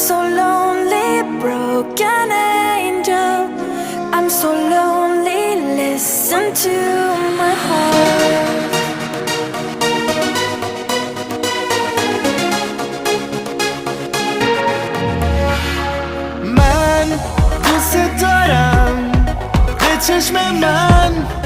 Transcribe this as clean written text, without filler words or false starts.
so lonely, broken angel. I'm so lonely, listen to my heart. من دوست دارم به چشم من